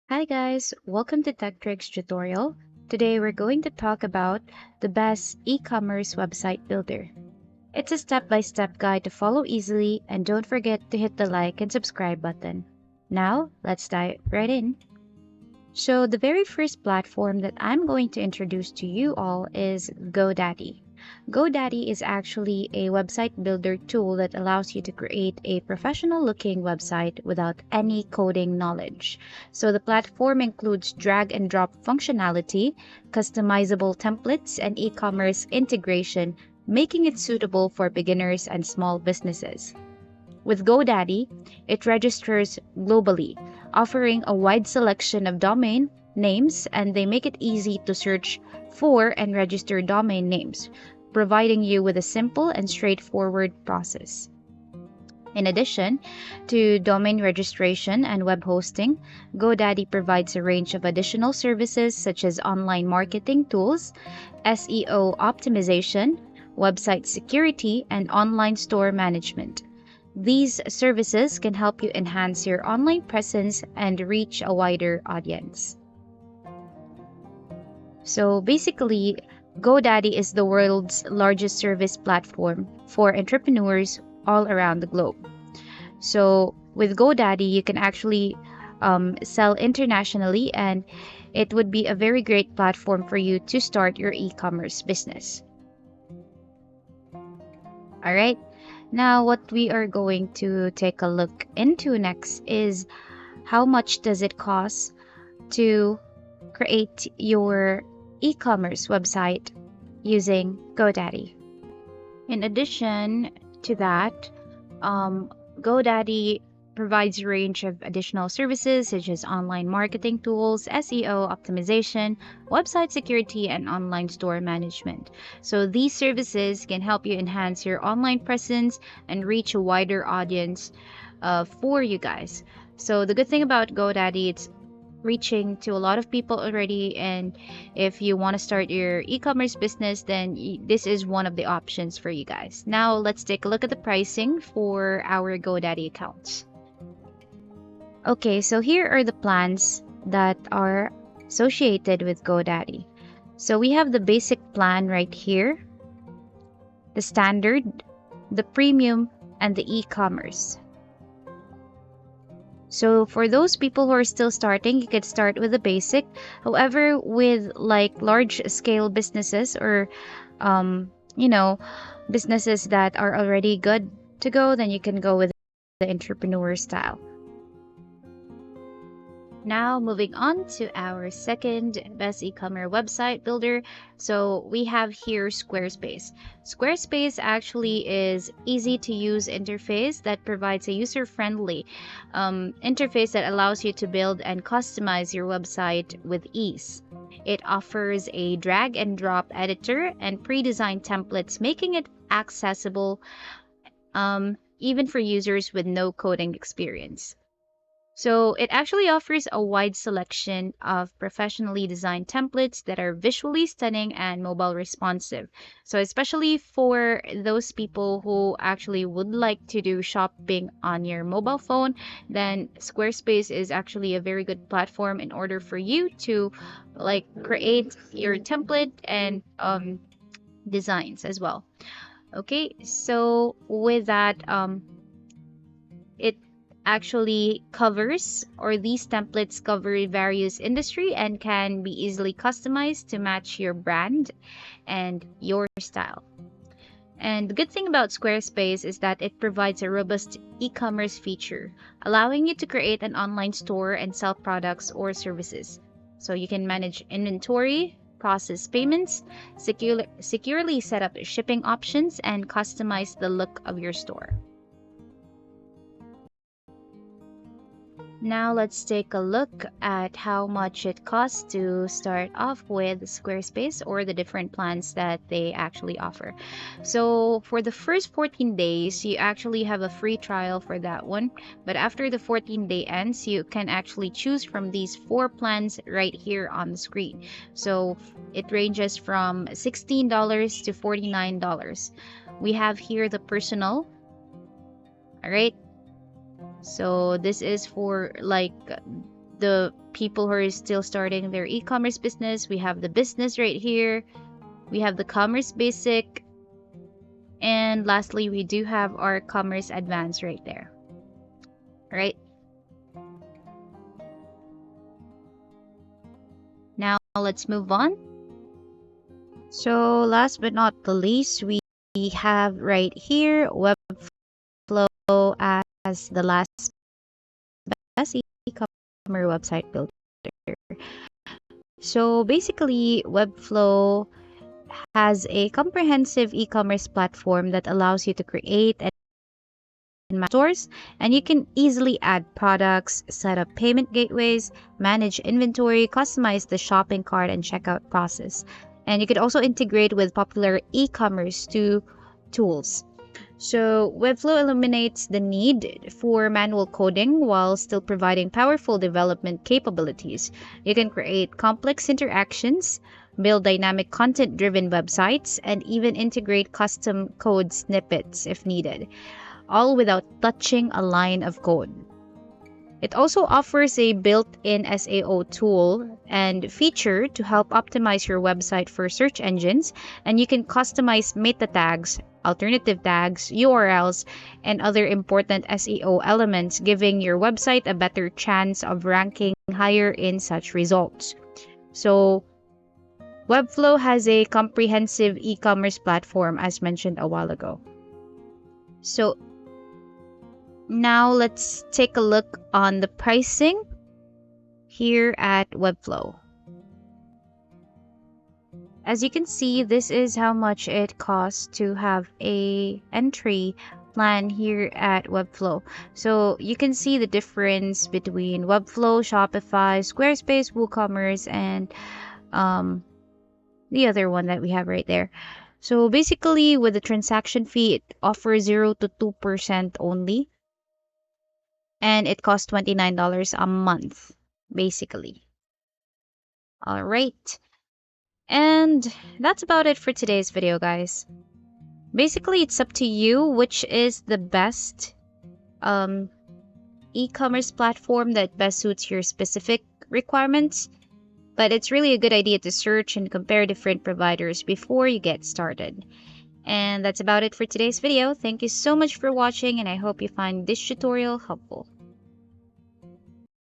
Hi guys, welcome to Tech Tricks tutorial. Today we're going to talk about the best e-commerce website builder. It's a step-by-step guide to follow easily, and don't forget to hit the like and subscribe button. Now, let's dive right in. So the very first platform that I'm going to introduce to you all is GoDaddy. GoDaddy is actually a website builder tool that allows you to create a professional looking website without any coding knowledge. So the platform includes drag and drop functionality, customizable templates, and e-commerce integration, making it suitable for beginners and small businesses. With GoDaddy, it registers globally, offering a wide selection of domain names, and they make it easy to search for and register domain names, providing you with a simple and straightforward process. In addition to domain registration and web hosting, GoDaddy provides a range of additional services such as online marketing tools, SEO optimization, website security, and online store management. These services can help you enhance your online presence and reach a wider audience. So basically, GoDaddy is the world's largest service platform for entrepreneurs all around the globe. So with GoDaddy, you can actually sell internationally, and it would be a very great platform for you to start your e-commerce business. All right. Now, what we are going to take a look into next is how much does it cost to create your e-commerce website using GoDaddy. In addition to that, GoDaddy provides a range of additional services such as online marketing tools, SEO optimization, website security, and online store management. So these services can help you enhance your online presence and reach a wider audience for you guys. So the good thing about GoDaddy, it's reaching to a lot of people already, and if you want to start your e-commerce business, then this is one of the options for you guys. Now let's take a look at the pricing for our GoDaddy accounts. Okay, so here are the plans that are associated with GoDaddy. So we have the basic plan right here, the standard, the premium, and the e-commerce. So for those people who are still starting, you could start with the basic. However, with like large scale businesses or businesses that are already good to go, then you can go with the entrepreneur style. Now, moving on to our second best e-commerce website builder. So we have here Squarespace. Squarespace actually is easy to use interface that provides a user-friendly interface that allows you to build and customize your website with ease. It offers a drag and drop editor and pre-designed templates, making it accessible even for users with no coding experience. So it actually offers a wide selection of professionally designed templates that are visually stunning and mobile responsive. So especially for those people who actually would like to do shopping on your mobile phone, then Squarespace is actually a very good platform in order for you to like create your template and designs as well. Okay, so with that, it actually covers, or these templates cover various industry and can be easily customized to match your brand and your style. And the good thing about Squarespace is that it provides a robust e-commerce feature, allowing you to create an online store and sell products or services. So you can manage inventory, process payments, securely set up shipping options, and customize the look of your store. Now let's take a look at how much it costs to start off with Squarespace, or the different plans that they actually offer. So for the first 14 days, you actually have a free trial for that one. But after the 14-day ends, you can actually choose from these 4 plans right here on the screen. So it ranges from $16 to $49. We have here the personal. All right. So this is for like the people who are still starting their e-commerce business. We have the business right here. We have the commerce basic. And lastly, we do have our commerce advanced right there. All right. Now let's move on. So last but not the least, we have right here Webflow as the last best e-commerce website builder. So basically, Webflow has a comprehensive e-commerce platform that allows you to create and manage stores, and you can easily add products, set up payment gateways, manage inventory, customize the shopping cart and checkout process. And you could also integrate with popular e-commerce tools. So Webflow eliminates the need for manual coding while still providing powerful development capabilities. You can create complex interactions, build dynamic content-driven websites, and even integrate custom code snippets if needed, all without touching a line of code. It also offers a built-in SEO tool and feature to help optimize your website for search engines, and you can customize meta tags, alternative tags, URLs, and other important SEO elements, giving your website a better chance of ranking higher in such results. So, Webflow has a comprehensive e-commerce platform as mentioned a while ago. So, now let's take a look on the pricing here at Webflow. As you can see, this is how much it costs to have a entry plan here at Webflow. So you can see the difference between Webflow, Shopify, Squarespace, WooCommerce, and the other one that we have right there. So basically, with the transaction fee, it offers 0 to 2% only. And it costs $29 a month, basically. All right. And that's about it for today's video, guys. Basically, it's up to you which is the best e-commerce platform that best suits your specific requirements. But it's really a good idea to search and compare different providers before you get started. And that's about it for today's video. Thank you so much for watching, and I hope you find this tutorial helpful.